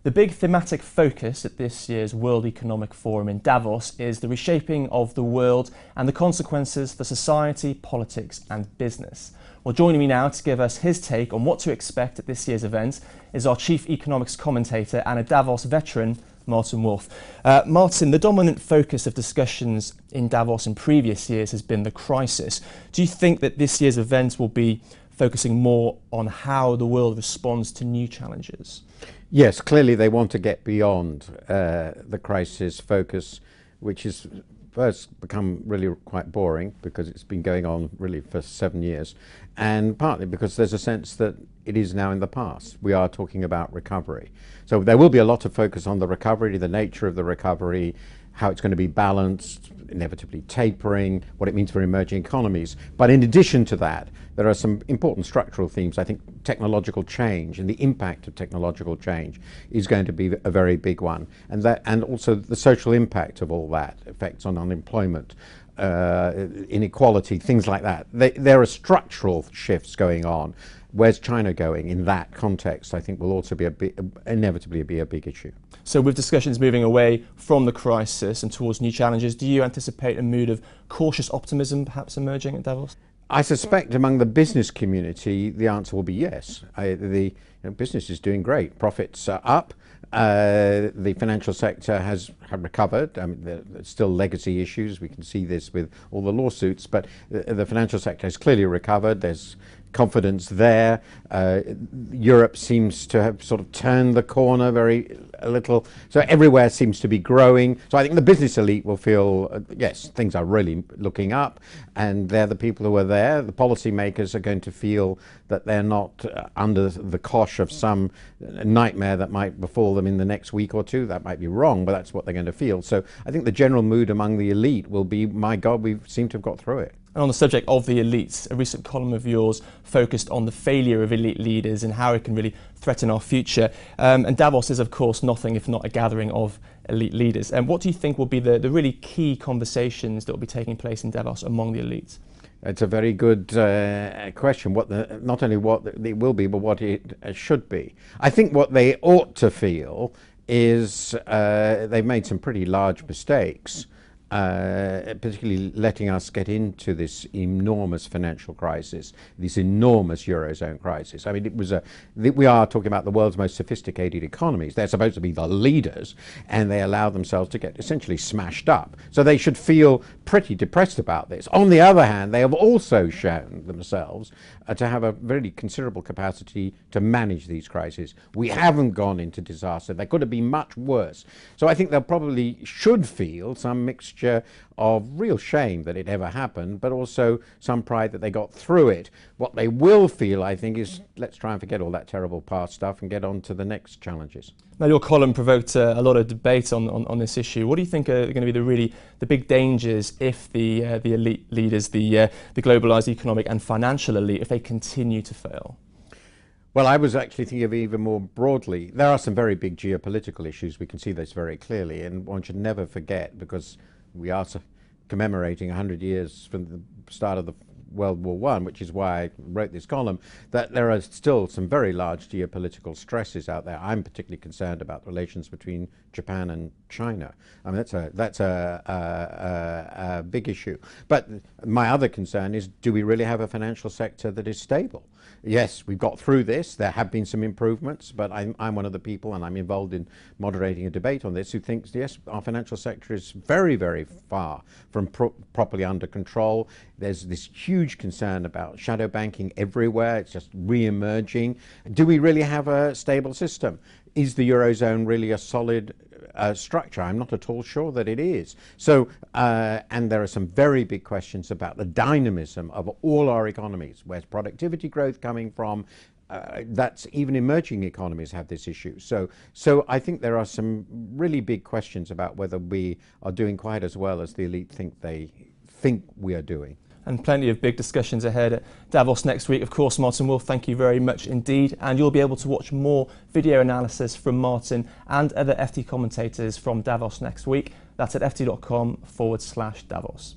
The big thematic focus at this year's World Economic Forum in Davos is the reshaping of the world and the consequences for society, politics and business. Well, joining me now to give us his take on what to expect at this year's event is our chief economics commentator and a Davos veteran, Martin Wolf. Martin, the dominant focus of discussions in Davos in previous years has been the crisis. Do you think that this year's event will be focusing more on how the world responds to new challenges? Yes, clearly they want to get beyond the crisis focus, which has first become really quite boring because it's been going on really for 7 years, and partly because there's a sense that it is now in the past. We are talking about recovery. So there will be a lot of focus on the recovery, the nature of the recovery, how it's going to be balanced, inevitably tapering, what it means for emerging economies. But in addition to that, there are some important structural themes. I think technological change and the impact of technological change is going to be a very big one. And also the social impact of all that, effects on unemployment, inequality, things like that. There are structural shifts going on. Where's China going in that context, I think will also be inevitably be a big issue. So with discussions moving away from the crisis and towards new challenges, do you anticipate a mood of cautious optimism perhaps emerging at Davos? I suspect among the business community, the answer will be yes. Business is doing great. Profits are up. The financial sector has recovered. I mean, there's still legacy issues. We can see this with all the lawsuits, but the financial sector has clearly recovered. There's confidence there. Europe seems to have sort of turned the corner a little. So everywhere seems to be growing. So I think the business elite will feel, yes, things are really looking up, and they're the people who are there. The policymakers are going to feel that they're not under the cosh of some nightmare that might befall them in the next week or two. That might be wrong, but that's what they're going to feel. So I think the general mood among the elite will be, my God, we seem to have got through it. And on the subject of the elites, a recent column of yours focused on the failure of elite leaders and how it can really threaten our future. And Davos is, of course, nothing if not a gathering of elite leaders. And what do you think will be the really key conversations that will be taking place in Davos among the elites? It's a very good question. Not only what it will be, but what it should be. I think what they ought to feel is they've made some pretty large mistakes. Particularly letting us get into this enormous financial crisis, this enormous Eurozone crisis. I mean, we are talking about the world's most sophisticated economies. They're supposed to be the leaders, and they allow themselves to get essentially smashed up. So they should feel pretty depressed about this. On the other hand, they have also shown themselves to have a very considerable capacity to manage these crises. We haven't gone into disaster. They could have been much worse. So I think they probably should feel some mixture of real shame that it ever happened, but also some pride that they got through it. What they will feel, I think, is let's try and forget all that terrible past stuff and get on to the next challenges. Now, your column provoked a lot of debate on this issue. What do you think are going to be the big dangers if the elite leaders, the globalised economic and financial elite, if they continue to fail? Well, I was actually thinking of even more broadly. There are some very big geopolitical issues. We can see this very clearly, and one should never forget, because we are commemorating 100 years from the start of the World War I, which is why I wrote this column, that there are still some very large geopolitical stresses out there. I'm particularly concerned about the relations between Japan and China. I mean, that's a big issue. But my other concern is, do we really have a financial sector that is stable? Yes, we've got through this. There have been some improvements, but I'm one of the people, and I'm involved in moderating a debate on this, who thinks, yes, our financial sector is very, very far from properly under control. There's this huge concern about shadow banking everywhere. It's just re-emerging. Do we really have a stable system? Is the Eurozone really a solid structure? I'm not at all sure that it is. So, and there are some very big questions about the dynamism of all our economies. Where's productivity growth coming from? That's even emerging economies have this issue. So I think there are some really big questions about whether we are doing quite as well as the elite think we are doing. And plenty of big discussions ahead at Davos next week. Of course, Martin Wolf, thank you very much indeed. And you'll be able to watch more video analysis from Martin and other FT commentators from Davos next week. That's at ft.com/Davos.